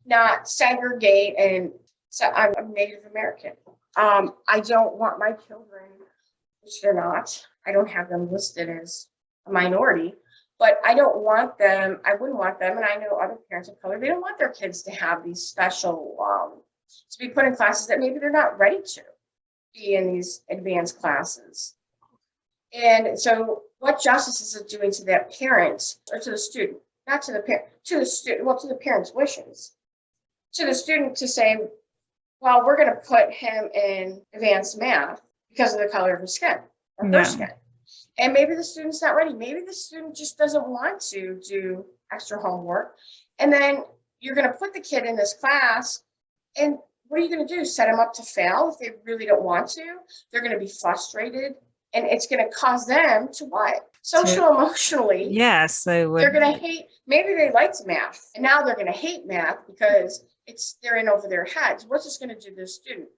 not segregate. And so I'm Native American. I don't want my children, which they're not, I don't have them listed as a minority, but I wouldn't want them, and I know other parents of color, they don't want their kids to have these special, to be put in classes that maybe they're not ready to be in these advanced classes. And so what justice is it doing to that parent or to the student, not to the parent, to the student, well, to the parent's wishes, to the student to say, well, we're going to put him in advanced math because of the color of his skin or her skin. And maybe the student's not ready. Maybe the student just doesn't want to do extra homework. And then you're going to put the kid in this class, and what are you going to do? Set them up to fail if they really don't want to? They're going to be frustrated, and it's going to cause them to what? Social emotionally. Yes, they would. They're going to hate. Maybe they liked math, and now they're going to hate math because they're in over their heads. What's this going to do to the student?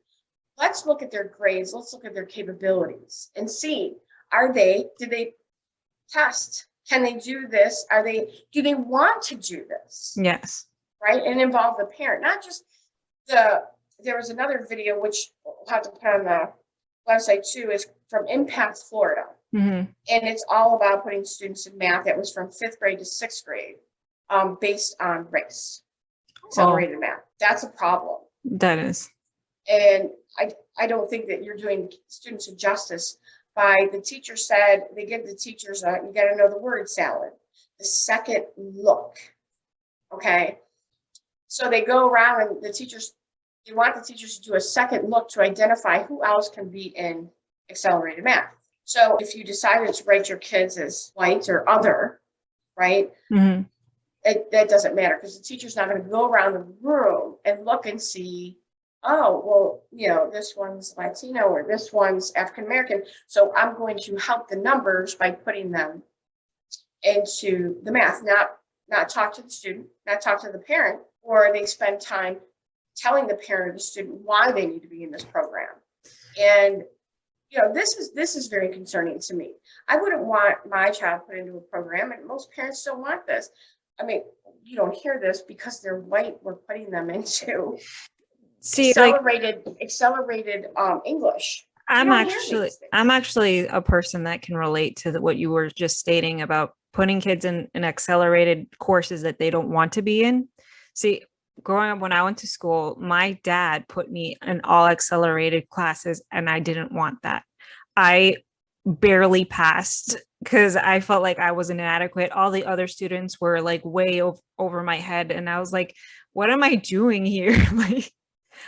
Let's look at their grades. Let's look at their capabilities and see, do they test? Can they do this? Do they want to do this? Yes. Right. And involve the parent, not just there was another video, which we'll have to put on the website too, is from Impact, Florida. Mm-hmm. And it's all about putting students in math. It was from 5th grade to 6th grade, based on race, accelerated math. That's a problem. That is. And I don't think that you're doing students a justice by, the teacher said, they give the teachers you got to know the word salad, the second look. Okay. So they go around and they want the teachers to do a second look to identify who else can be in accelerated math. So if you decided to rate your kids as white or other, right, mm-hmm. that doesn't matter, because the teacher's not going to go around the room and look and see, oh, well, this one's Latino or this one's African American. So I'm going to help the numbers by putting them into the math, not talk to the student, not talk to the parent, or they spend time telling the parent or the student why they need to be in this program. And this is very concerning to me. I wouldn't want my child put into a program, and most parents don't want this. I mean, you don't hear this because they're white. We're putting them into accelerated English. I'm actually a person that can relate to what you were just stating about putting kids in accelerated courses that they don't want to be in. See, growing up when I went to school, my dad put me in all accelerated classes, and I didn't want that. I barely passed because I felt like I was inadequate. All the other students were like way over my head. And I was like, what am I doing here? Like,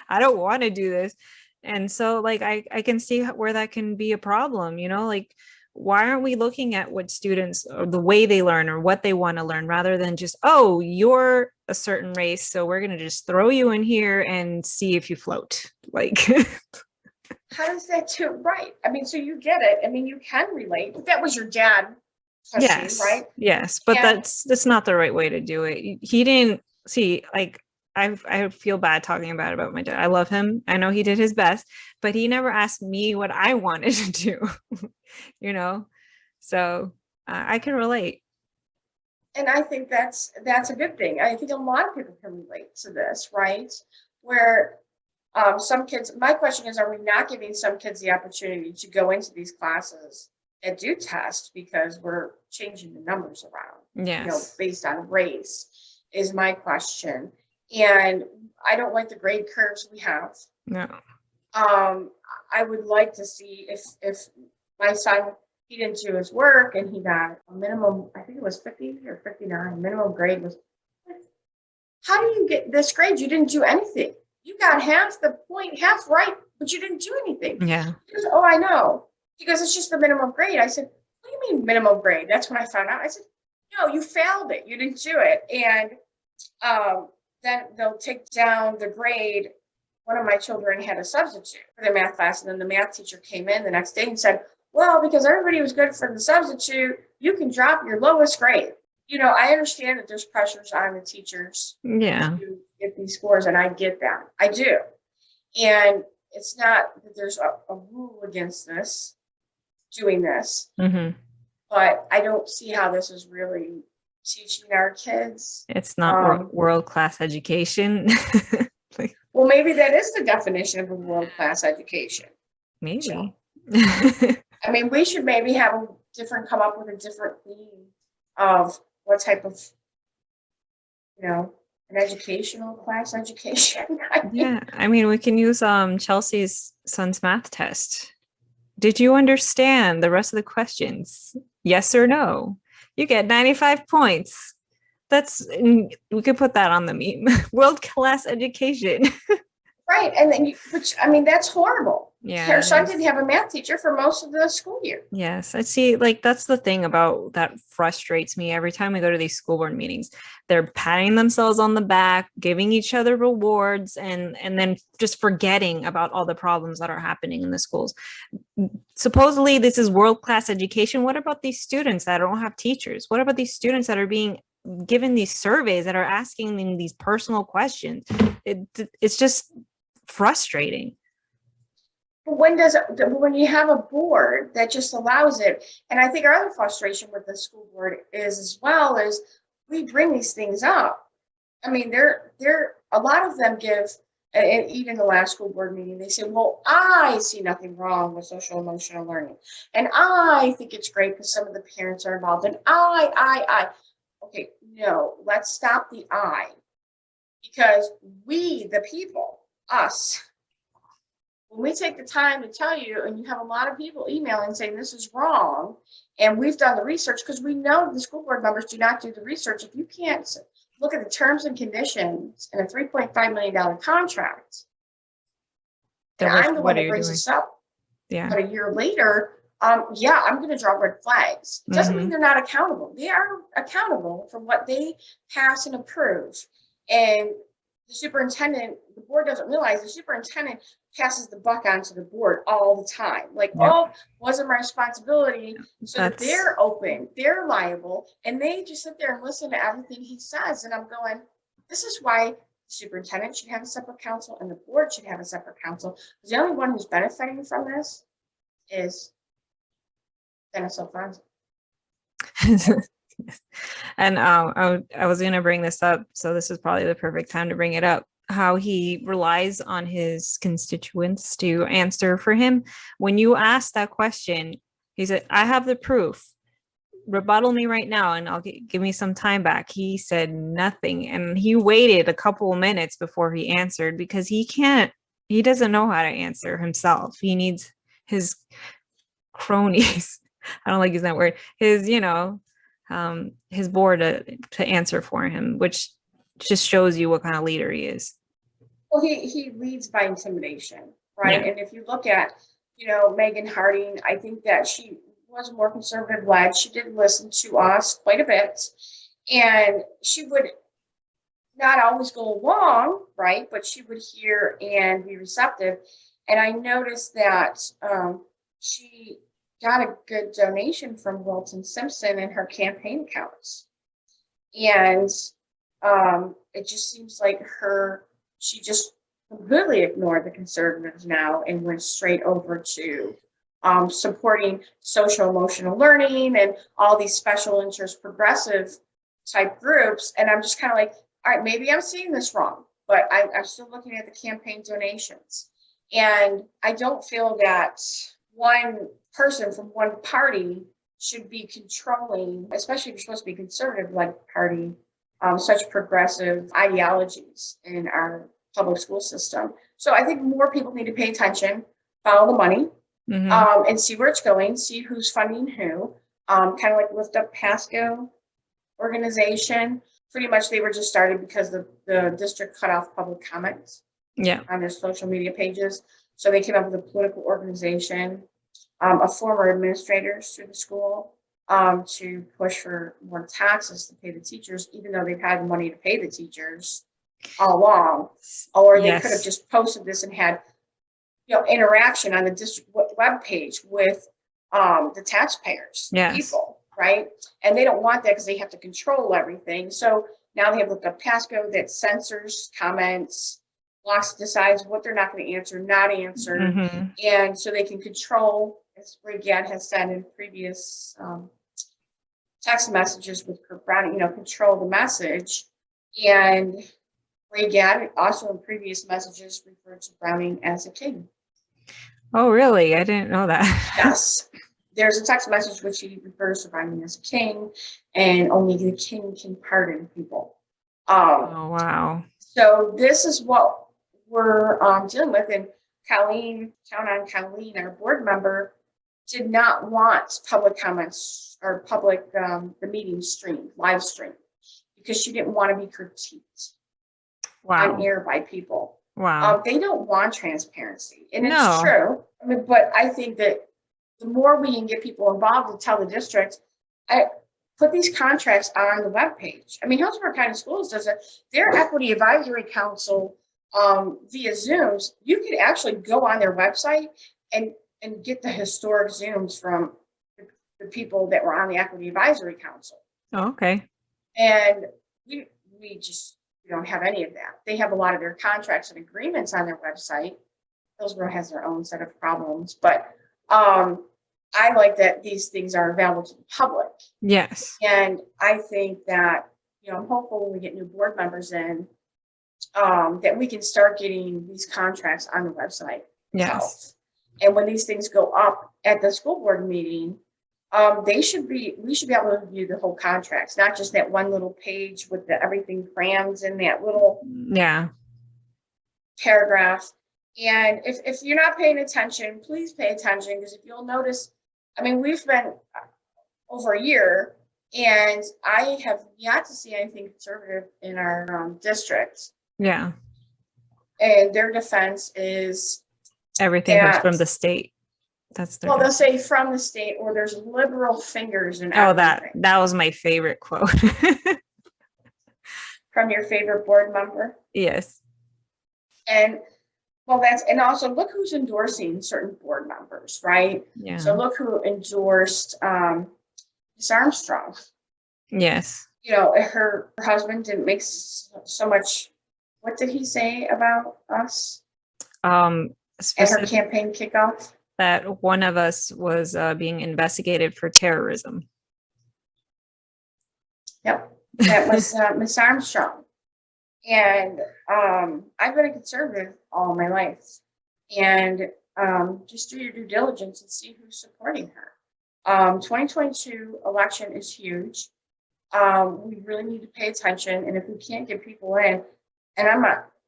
I don't want to do this. And so like, I can see where that can be a problem, like, why aren't we looking at what students or the way they learn or what they want to learn, rather than just, oh, you're a certain race, so we're going to just throw you in here and see if you float. Like, how does that do? Right. I mean, so you get it. I mean, you can relate, but that was your dad. Yes. Right. Yes. But that's not the right way to do it. He didn't see, like, I feel bad talking about my dad. I love him. I know he did his best, but he never asked me what I wanted to do, so I can relate. And I think that's a good thing. I think a lot of people can relate to this, right? Where some kids, my question is, are we not giving some kids the opportunity to go into these classes and do tests because we're changing the numbers around? Yes. Based on race is my question. And I don't like the grade curves we have. No. I would like to see if my son, he didn't do his work and he got a minimum, I think it was 50 or 59, minimum grade was, how do you get this grade? You didn't do anything. You got half the point, half right, but you didn't do anything. Yeah. He goes, oh, I know. He goes, it's just the minimum grade. I said, what do you mean minimum grade? That's when I found out. I said, no, you failed it. You didn't do it. And then they'll take down the grade. One of my children had a substitute for the math class, and then the math teacher came in the next day and said, well, because everybody was good for the substitute, you can drop your lowest grade. I understand that there's pressures on the teachers to get these scores, and I get that. I do. And it's not that there's a rule against doing this, mm-hmm. but I don't see how this is really teaching our kids. It's not world-class education. Like, Well, maybe that is the definition of a world-class education. maybe. So, I mean, we should maybe come up with a different theme of what type of, an educational class education. Yeah, I mean, we can use Chelsea's son's math test. Did you understand the rest of the questions? Yes or no? You get 95 points. We could put that on the meme. World-class education. Right. And then, that's horrible. Yeah. Her son didn't have a math teacher for most of the school year. Yes. I see. Like, that's the thing about that frustrates me every time we go to these school board meetings. They're patting themselves on the back, giving each other rewards, and then just forgetting about all the problems that are happening in the schools. Supposedly, this is world-class education. What about these students that don't have teachers? What about these students that are being given these surveys that are asking them these personal questions? It's just frustrating. When you have a board that just allows it, and I think our other frustration with the school board is we bring these things up. I mean, they're a lot of them give, and even the last school board meeting, they say, well, I see nothing wrong with social emotional learning. And I think it's great because some of the parents are involved. And I. Okay, no, let's stop the I. Because we, the people, us, when we take the time to tell you, and you have a lot of people emailing saying this is wrong, and we've done the research, because we know the school board members do not do the research. If you can't look at the terms and conditions in a $3.5 million contract, and I'm the one that brings this up, but a year later, I'm going to draw red flags. It doesn't mean they're not accountable. They are accountable for what they pass and approve. And the board doesn't realize the superintendent passes the buck onto the board all the time. Like, wasn't my responsibility. So that they're open, they're liable, and they just sit there and listen to everything he says. And I'm going, this is why the superintendent should have a separate counsel and the board should have a separate counsel. Because the only one who's benefiting from this is Dennis O'Franz. And I was going to bring this up, so this is probably the perfect time to bring it up. How he relies on his constituents to answer for him. When you ask that question, he said, I have the proof. Rebuttal me right now and I'll give me some time back. He said nothing, and he waited a couple of minutes before he answered because he doesn't know how to answer himself. He needs his cronies. I don't like using that word. His board to answer for him, which just shows you what kind of leader he is. Well, he leads by intimidation, right? Yeah. And if you look at, Megan Harding, I think that she was more conservative led. She did listen to us quite a bit, and she would not always go along, right? But she would hear and be receptive. And I noticed that she got a good donation from Wilton Simpson in her campaign accounts. And it just seems like she just completely ignored the conservatives now and went straight over to supporting social emotional learning and all these special interest progressive type groups. And I'm just kind of like, all right, maybe I'm seeing this wrong, but I'm still looking at the campaign donations. And I don't feel that one person from one party should be controlling, especially if you're supposed to be conservative-led party, such progressive ideologies in our public school system. So I think more people need to pay attention, follow the money, and see where it's going, see who's funding who, kind of like lift up Pasco organization. Pretty much they were just started because the district cut off public comments on their social media pages. So they came up with a political organization of former administrators through the school to push for more taxes to pay the teachers, even though they've had money to pay the teachers all along. Or they could have just posted this and had interaction on the district web page with the taxpayers, people, right? And they don't want that because they have to control everything. So now they have looked up Pasco that censors comments, blocks, decides what they're not going to answer, not answer. And so they can control, as Brigad has said in previous text messages with Kurt Browning, control the message. And Ray Gadd also in previous messages referred to Browning as a king. Oh, really? I didn't know that. Yes. There's a text message which he refers to Browning as a king, and only the king can pardon people. Oh, wow. So this is what we're dealing with. And Colleen, our board member, did not want public comments or public the meeting streamed, live stream, because she didn't want to be critiqued on air by people. Wow. They don't want transparency, and No. it's true. But I think that the more we can get people involved and tell the district, I put these contracts on the webpage. Hillsborough County Schools does it. Their Equity Advisory Council via Zooms, you could actually go on their website and get the historic Zooms from the people that were on the Equity Advisory Council. Oh, okay. And we don't have any of that. They have a lot of their contracts and agreements on their website. Hillsborough has their own set of problems, but I like that these things are available to the public. Yes. And I think that, I'm hopeful when we get new board members in, that we can start getting these contracts on the website. Yes. And when these things go up at the school board meeting, we should be able to review the whole contracts, not just that one little page with everything crammed in that little paragraph. And if you're not paying attention, please pay attention, because if you'll notice, we've been over a year, and I have yet to see anything conservative in our district. Yeah. And their defense is everything comes from the state. That's their they'll say from the state, or there's liberal fingers in everything. That was my favorite quote. From your favorite board member? Yes. And and also look who's endorsing certain board members, right? Yeah. So look who endorsed Ms. Armstrong. Yes. Her husband didn't make so much. What did he say about us? At her campaign kickoff? That one of us was being investigated for terrorism. Yep. That was Ms. Armstrong. And I've been a conservative all my life. And just do your due diligence and see who's supporting her. 2022 election is huge. We really need to pay attention. And if we can't get people in, and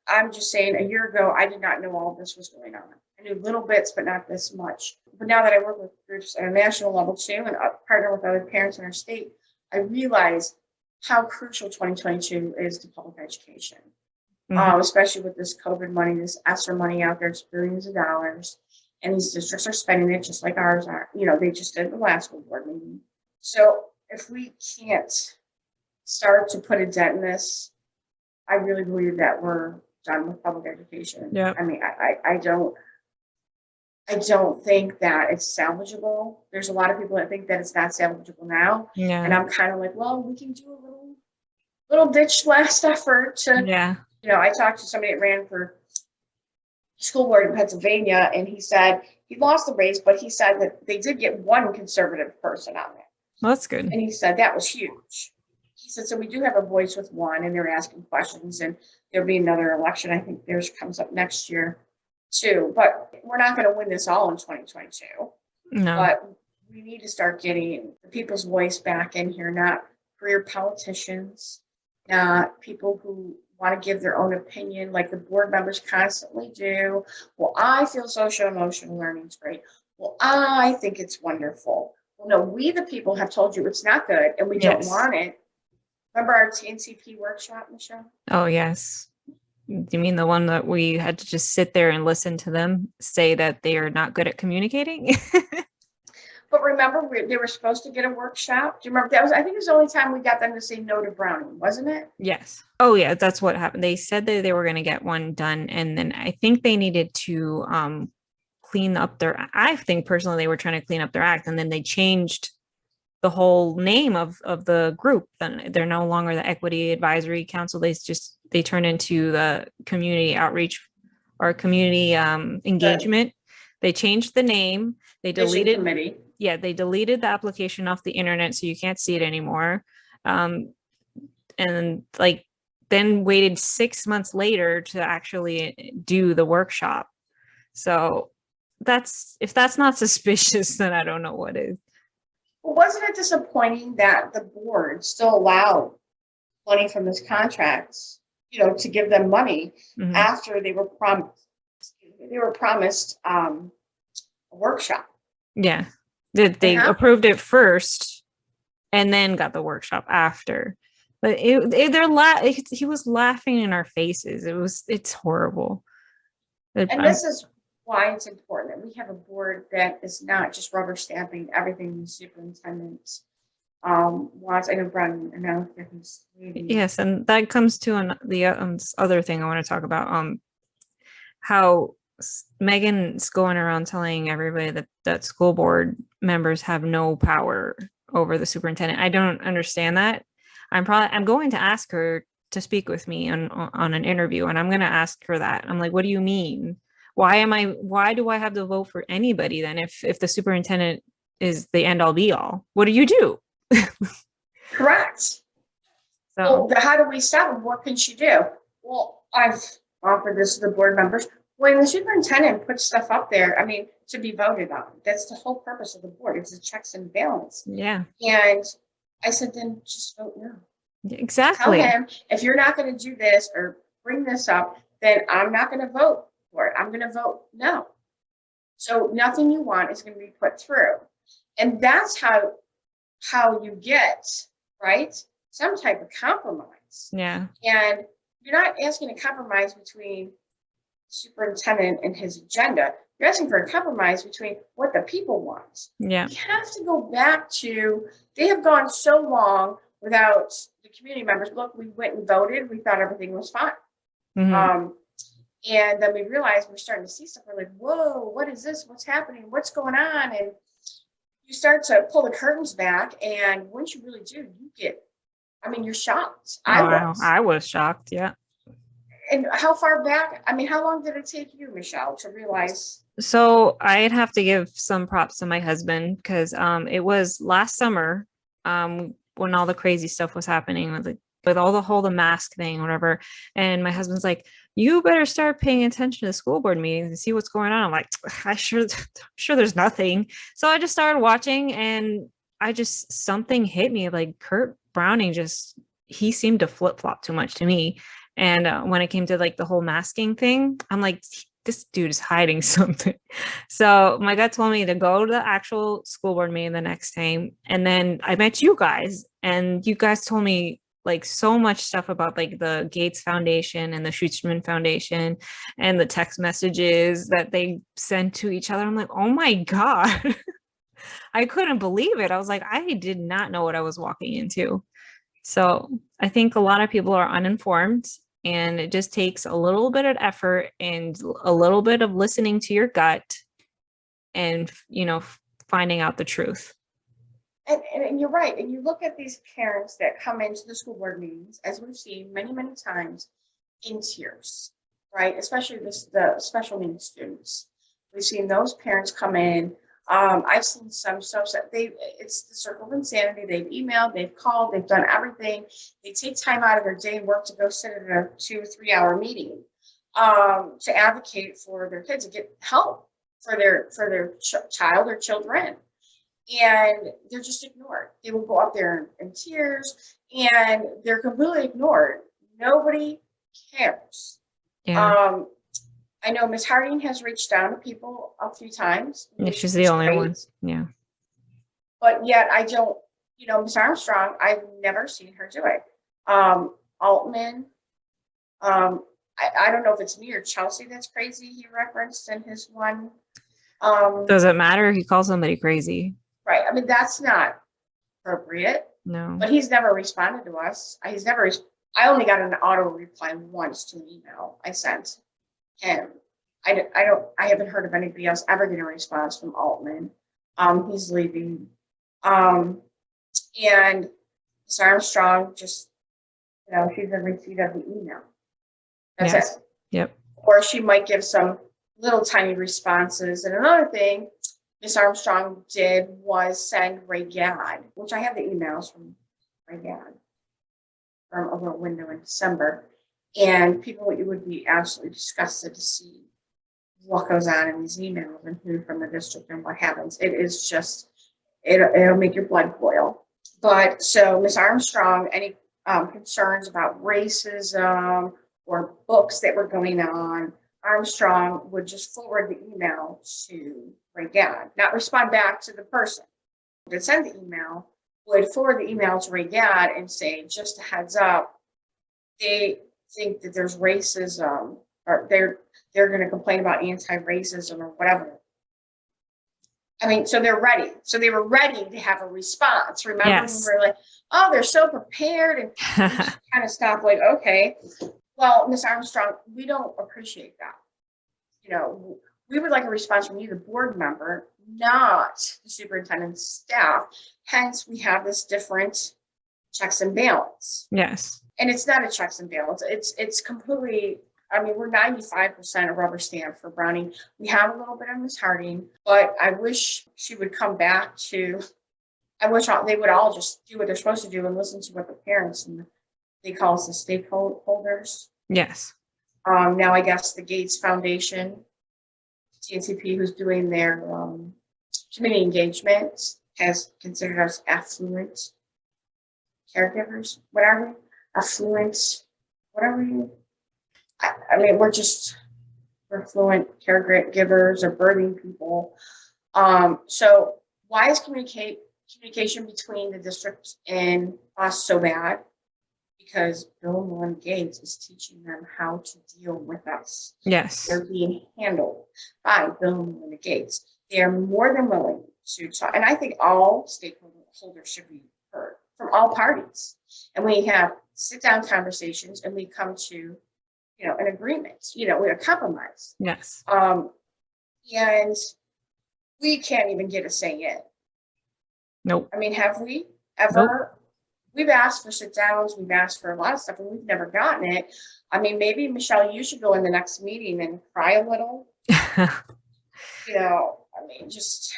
I'm just saying, a year ago, I did not know all of this was going on. I knew little bits, but not this much. But now that I work with groups at a national level too, and partner with other parents in our state, I realize how crucial 2022 is to public education, especially with this COVID money, this ESSER money out there. It's billions of dollars, and these districts are spending it just like ours are. They just did the last school board meeting. So if we can't start to put a dent in this, I really believe that we're done with public education. Yeah. I don't think that it's salvageable. There's a lot of people that think that it's not salvageable now. Yeah. And I'm kind of like, well, we can do a little ditch last effort to, I talked to somebody that ran for school board in Pennsylvania, and he said he lost the race, but he said that they did get one conservative person on there. Well, that's good. And he said that was huge. He said, so we do have a voice with one, and they're asking questions, and there'll be another election. I think theirs comes up next year too, but we're not going to win this all in 2022. No. But we need to start getting the people's voice back in here, not career politicians, not people who want to give their own opinion like the board members constantly do. Well, I feel social emotional learning is great. Well, I think it's wonderful. Well, no, we the people have told you it's not good, and we don't want it. Remember our TNCP workshop, Michelle? Oh, yes. You mean the one that we had to just sit there and listen to them say that they are not good at communicating? But remember, they were supposed to get a workshop. Do you remember? I think it was the only time we got them to say no to Browning, wasn't it? Yes. Oh, yeah, that's what happened. They said that they were going to get one done. And then I think they needed to clean up I think personally they were trying to clean up their act. And then they changed the whole name of the group. Then they're no longer the Equity Advisory Council. They turned into the community outreach or community engagement. They changed the name. They deleted. they deleted the application off the internet, so you can't see it anymore. And like then waited 6 months later to actually do the workshop. So if that's not suspicious, then I don't know what is. Well, wasn't it disappointing that the board still allowed money from this contract, to give them money after they were promised a workshop? Yeah, they approved it first and then got the workshop after. But he was laughing in our faces. It's horrible. And this is why it's important that we have a board that is not just rubber stamping everything the superintendent wants. I know Brian announced that he's leaving. Yes, and that comes to the other thing I want to talk about. How Megan's going around telling everybody that school board members have no power over the superintendent. I don't understand that. I'm going to ask her to speak with me on an interview, and I'm going to ask her that. I'm like, what do you mean? Why do I have to vote for anybody then if the superintendent is the end all be all? What do you do? Correct. So how do we stop them? What can she do? Well, I've offered this to the board members. When the superintendent puts stuff up there, to be voted on, that's the whole purpose of the board. It's a checks and balance. Yeah. And I said, then just vote no. Exactly. Tell him, if you're not going to do this or bring this up, then I'm not going to vote for it. I'm going to vote no. So nothing you want is going to be put through. And that's how you get, right, some type of compromise. Yeah. And you're not asking a compromise between the superintendent and his agenda. You're asking for a compromise between what the people want. Yeah. You have to go back to, they have gone so long without the community members. Look, we went and voted. We thought everything was fine. And then we realized we're starting to see stuff. We're like, whoa, what is this? What's happening? What's going on? And you start to pull the curtains back. And once you really do, you get, you're shocked. I was shocked. Yeah. And how far back? How long did it take you, Michelle, to realize? So I'd have to give some props to my husband because it was last summer when all the crazy stuff was happening with all the mask thing, whatever. And my husband's like, you better start paying attention to school board meetings and see what's going on. I'm like, I'm sure there's nothing. So I just started watching and something hit me. Like Kurt Browning he seemed to flip-flop too much to me. And when it came to the whole masking thing, I'm like, this dude is hiding something. So my gut told me to go to the actual school board meeting the next time. And then I met you guys and you guys told me so much stuff about the Gates Foundation and the Schutzman Foundation and the text messages that they send to each other. I'm like, oh my God, I couldn't believe it. I was like, I did not know what I was walking into. So I think a lot of people are uninformed and it just takes a little bit of effort and a little bit of listening to your gut and, finding out the truth. And you're right. And you look at these parents that come into the school board meetings, as we've seen many, many times, in tears, right? Especially the special needs students. We've seen those parents come in. I've seen some stuff that it's the circle of insanity. They've emailed, they've called, they've done everything. They take time out of their day and work to go sit in a 2 or 3 hour meeting to advocate for their kids, to get help for their child or children. And they're just ignored. They will go up there in tears and they're completely ignored. Nobody cares. Yeah. I know Ms. Harding has reached out to people a few times. Yeah, she's the only one. Yeah. But yet I don't, Ms. Armstrong, I've never seen her do it. Altman, I don't know if it's me or Chelsea that's crazy he referenced in his one. Does it matter? He calls somebody crazy. Right. That's not appropriate. No. But he's never responded to us. I only got an auto reply once to an email I sent him. I haven't heard of anybody else ever getting a response from Altman. He's leaving. And Ms. Armstrong just, she's in receipt of the email. That's it. Yep. Or she might give some little tiny responses. And another thing, Miss Armstrong did was send Ray Gadd, which I have the emails from Ray Gadd from a little window in December. And people would be absolutely disgusted to see what goes on in these emails and who from the district and what happens. It is just, it'll make your blood boil. But so Miss Armstrong, any concerns about racism or books that were going on, Armstrong would just forward the email to Ray Gadd, not respond back to the person that sent the email, would forward the email to Ray Gadd and say, just a heads up, they think that there's racism, or they're going to complain about anti-racism or whatever. I mean, so they're ready. So they were ready to have a response. Remember, Yes. we were like, oh, they're so prepared, and we just kind of stopped like, okay, well, Miss Armstrong, we don't appreciate that. You know, we would like a response from you, the board member, not the superintendent's staff. Hence, we have this different checks and balance. Yes. And it's not a checks and balance. It's completely, I mean, we're 95% a rubber stamp for Browning. We have a little bit of Miss Harding, but I wish she would come back to, I wish they would all just do what they're supposed to do and listen to what the parents, and they call us the stakeholders. Yes. Now, I guess the Gates Foundation, TNCP, who's doing their community engagement, has considered us affluent caregivers. What are we? Affluent, whatever you. I mean, we're fluent caregivers or birthing people. So why is communication between the district and us so bad? Because Bill and Melinda Gates is teaching them how to deal with us. Yes. They're being handled by Bill and Melinda Gates. They are more than willing to talk. And I think all stakeholders should be heard from all parties. And we have sit-down conversations and we come to, an agreement, we're a compromise. Yes. And we can't even get a say in. Nope. I mean, have we ever? Nope. We've asked for sit-downs, we've asked for a lot of stuff, and we've never gotten it. I mean, maybe, Michelle, you should go in the next meeting and cry a little. Just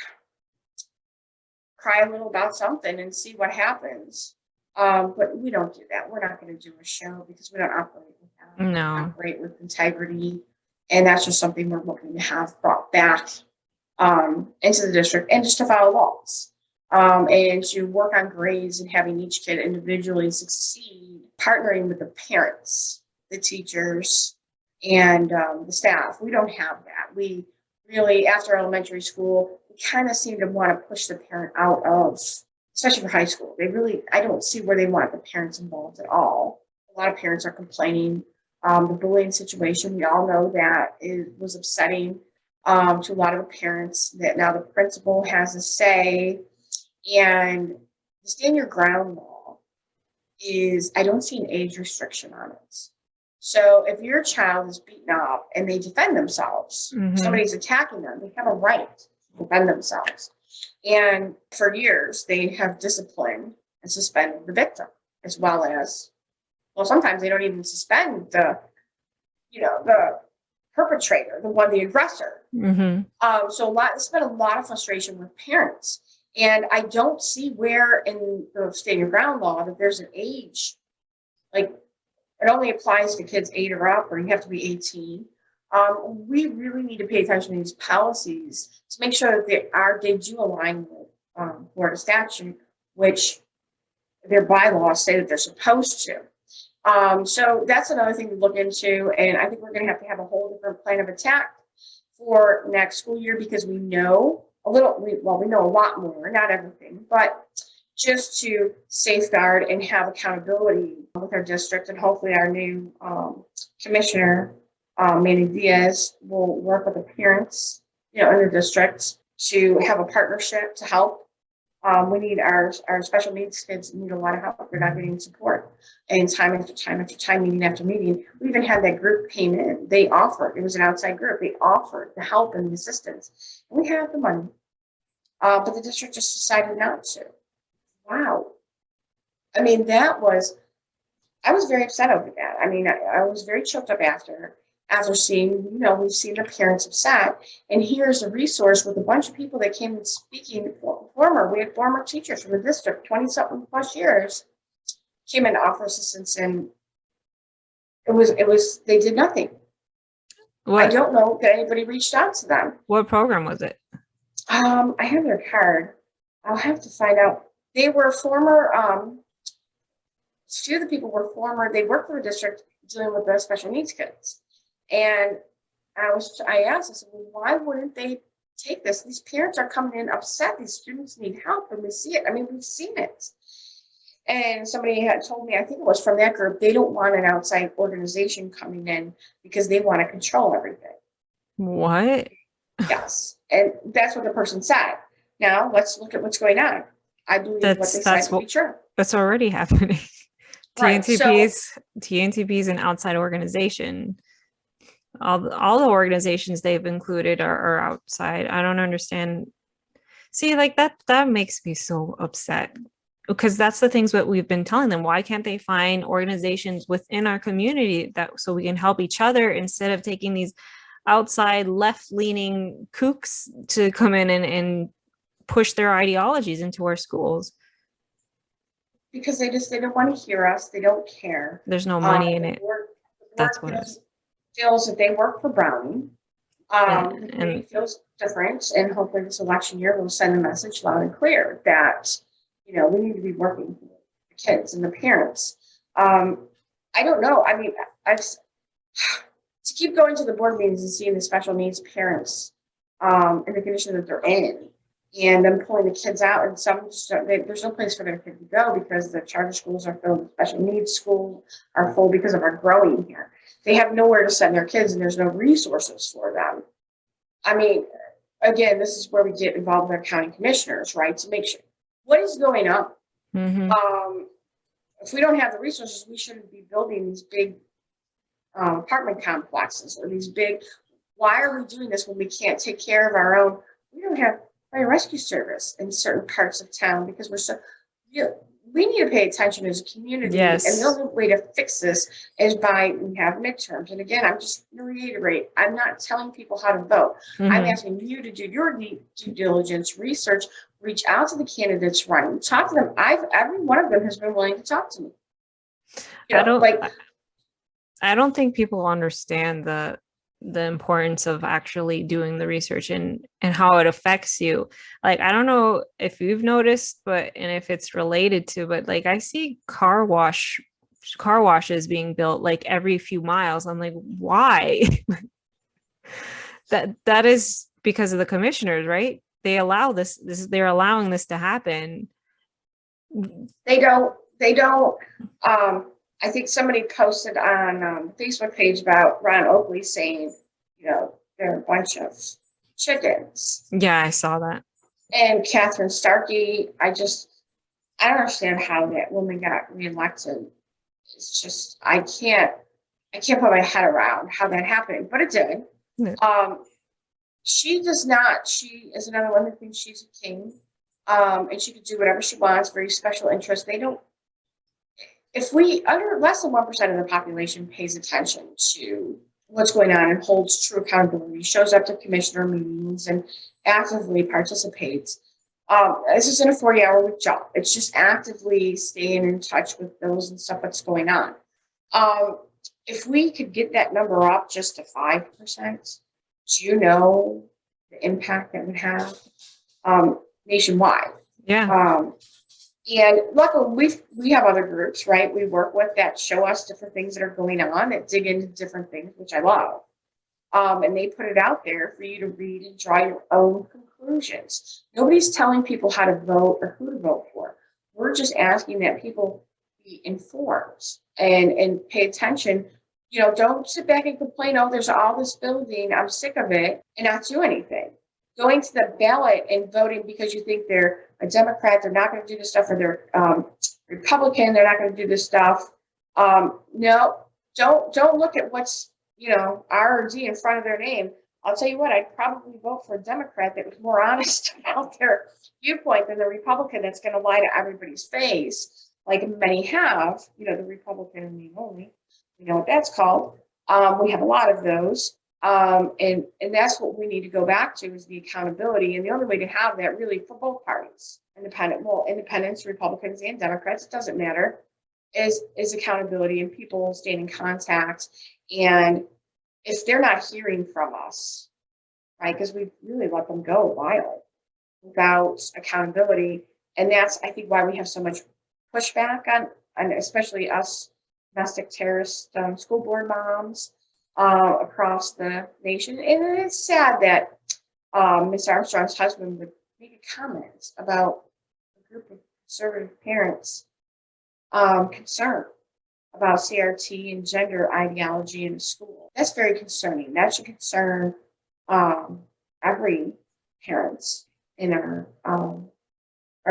cry a little about something and see what happens. But we don't do that. We're not going to do a show because we don't operate with that. No. We operate with integrity. And that's just something we're looking to have brought back into the district, and just to follow laws. And to work on grades and having each kid individually succeed, partnering with the parents, the teachers, and the staff. We don't have that. We really, after elementary school, we kind of seem to want to push the parent out of, especially for high school. I don't see where they want the parents involved at all. A lot of parents are complaining. The bullying situation, we all know that it was upsetting to a lot of the parents, that now the principal has a say. And the stand your ground law is, I don't see an age restriction on it. So if your child is beaten up and they defend themselves, somebody's attacking them, they have a right to defend themselves. And for years, they have disciplined and suspended the victim, as well as, well, sometimes they don't even suspend the perpetrator, the aggressor. So it's been a lot of frustration with parents. And I don't see where in the stand your ground law that there's an age, like it only applies to kids 8 or up, or you have to be 18. We really need to pay attention to these policies to make sure that they do align with Florida statute, which their bylaws say that they're supposed to. So that's another thing to look into. And I think we're going to have a whole different plan of attack for next school year, because we know we know a lot more, not everything, but just to safeguard and have accountability with our district. And hopefully our new commissioner, Manny Diaz, will work with the parents, in the district to have a partnership to help. We need our special needs kids need a lot of help. They're not getting support. And time after time after time, meeting after meeting, we even had that group came in. They offered, it was an outside group. They offered the help and the assistance. And we have the money. But the district just decided not to. Wow. I mean, I was very upset over that. I mean, I was very choked up after after seeing, we've seen the parents upset, and here's a resource with a bunch of people that came and speaking, we had former teachers from the district, 20-something plus years, came in to offer assistance, and they did nothing. I don't know that anybody reached out to them. What program was it? I have their card. I'll have to find out. They were former, two of the people were former, they worked for the district dealing with the special needs kids. And I asked, I said, well, why wouldn't they take this? These parents are coming in upset. These students need help, and we see it. I mean, we've seen it. And somebody had told me, I think it was from that group, they don't want an outside organization coming in because they want to control everything. What? Yes. And that's what the person said. Now let's look at what's going on. I believe what they said to be true. That's already happening. Right, TNTP is an outside organization. All the organizations they've included are outside. I don't understand. See, like that makes me so upset, because that's the things that we've been telling them. Why can't they find organizations within our community so we can help each other, instead of taking these outside left-leaning kooks to come in and push their ideologies into our schools? Because they don't want to hear us. They don't care. There's no money in it. That's what it feels that they work for Browning. And it feels different. And hopefully this election year will send a message loud and clear that, we need to be working for the kids and the parents. I don't know. I mean, to keep going to the board meetings and seeing the special needs parents and the condition that they're in, and them pulling the kids out, and some just there's no place for their kid to go because the charter schools are filled, special needs schools are full because of our growing here. They have nowhere to send their kids, and there's no resources for them. I mean, again, this is where we get involved with our county commissioners, right? To make sure what is going on. Mm-hmm. If we don't have the resources, we shouldn't be building these big apartment complexes or these big. Why are we doing this when we can't take care of our own? We don't have fire rescue service in certain parts of town because we need to pay attention as a community. Yes. And the only way to fix this is we have midterms. And again, I'm just going to reiterate, I'm not telling people how to vote. Mm-hmm. I'm asking you to do your due diligence, research, reach out to the candidates running, talk to them. Every one of them has been willing to talk to me. I don't think people understand the importance of actually doing the research and how it affects you. Like, I don't know if you've noticed, and if it's related to, but like I see car washes being built like every few miles. I'm like, why? that is because of the commissioners, right? They allow they're allowing this to happen. They don't, I think somebody posted on Facebook page about Ron Oakley saying, they're a bunch of chickens. Yeah, I saw that. And Catherine Starkey, I don't understand how that woman got reelected. It's just, I can't put my head around how that happened, but it did. Yeah. She is another one that thinks she's a king. And she could do whatever she wants, very special interest. Under less than 1% of the population pays attention to what's going on and holds true accountability, shows up to commissioner meetings and actively participates. This isn't a 40-hour-week job. It's just actively staying in touch with those and stuff that's going on. If we could get that number up just to 5%, do you know the impact that would have nationwide? Yeah. And luckily, we have other groups, right? We work with that show us different things that are going on, that dig into different things, which I love. And they put it out there for you to read and draw your own conclusions. Nobody's telling people how to vote or who to vote for. We're just asking that people be informed and pay attention. Don't sit back and complain, oh, there's all this building, I'm sick of it, and not do anything. Going to the ballot and voting because you think they're a Democrat, they're not going to do this stuff, or they're Republican, they're not going to do this stuff. No, don't look at what's R or D in front of their name. I'll tell you what, I'd probably vote for a Democrat that was more honest about their viewpoint than the Republican that's going to lie to everybody's face, like many have. The Republican and the only, what that's called. We have a lot of those. And that's what we need to go back to, is the accountability. And the only way to have that, really, for both parties, independents, Republicans and Democrats, it doesn't matter, is accountability and people staying in contact. And if they're not hearing from us, right, because we really let them go a while without accountability. And that's, I think, why we have so much pushback on especially us domestic terrorist school board moms across the nation. And it's sad that Ms. Armstrong's husband would make a comment about a group of conservative parents concerned about CRT and gender ideology in the school. That's very concerning. That should concern every parent in our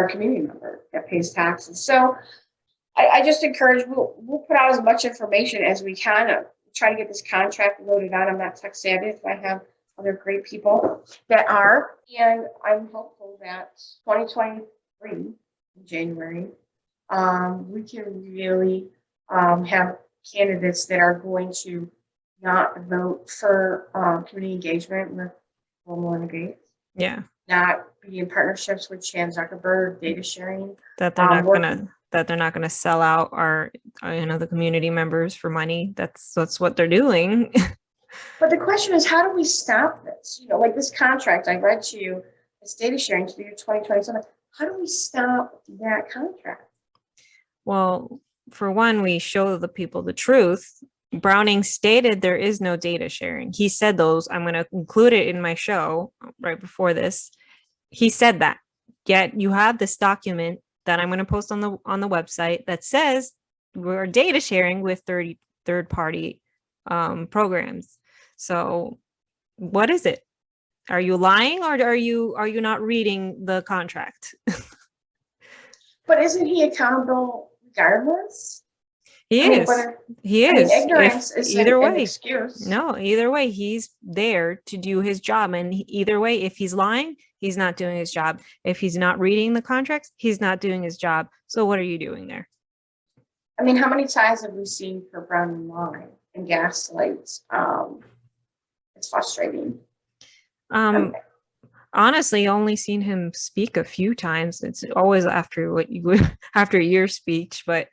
community member that pays taxes. So I just encourage, we'll put out as much information as we can. Try to get this contract loaded out. I'm not tech savvy, so I have other great people that are. And I'm hopeful that 2023, in January, we can really have candidates that are going to not vote for community engagement with Melinda Gates. Yeah. Not be in partnerships with Chan Zuckerberg, data sharing. That they're not gonna sell out our the community members for money. That's what they're doing. But the question is, how do we stop this? Like this contract I read to you, it's data sharing to the year 2027. How do we stop that contract? Well, for one, we show the people the truth. Browning stated there is no data sharing. He said those. I'm going to include it in my show right before this. He said that. Yet you have this document that I'm going to post on the website that says we're data sharing with third party programs. So what is it? Are you lying, or are you not reading the contract? But isn't he accountable regardless? He is. Ignorance is either way. An excuse. No, either way, he's there to do his job. And either way, if he's lying, he's not doing his job. If he's not reading the contracts, he's not doing his job. So what are you doing there? I mean, how many times have we seen Kurt Browning lie and gaslight? It's frustrating. Honestly, only seen him speak a few times. It's always after after your speech, but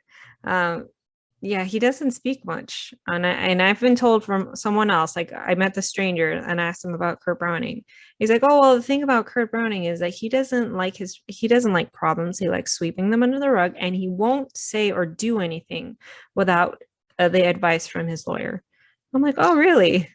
yeah, he doesn't speak much. And I've been told from someone else, like I met the stranger and asked him about Kurt Browning. He's like, oh, well, the thing about Kurt Browning is that he doesn't like problems. He likes sweeping them under the rug, and he won't say or do anything without the advice from his lawyer. I'm like, oh, really?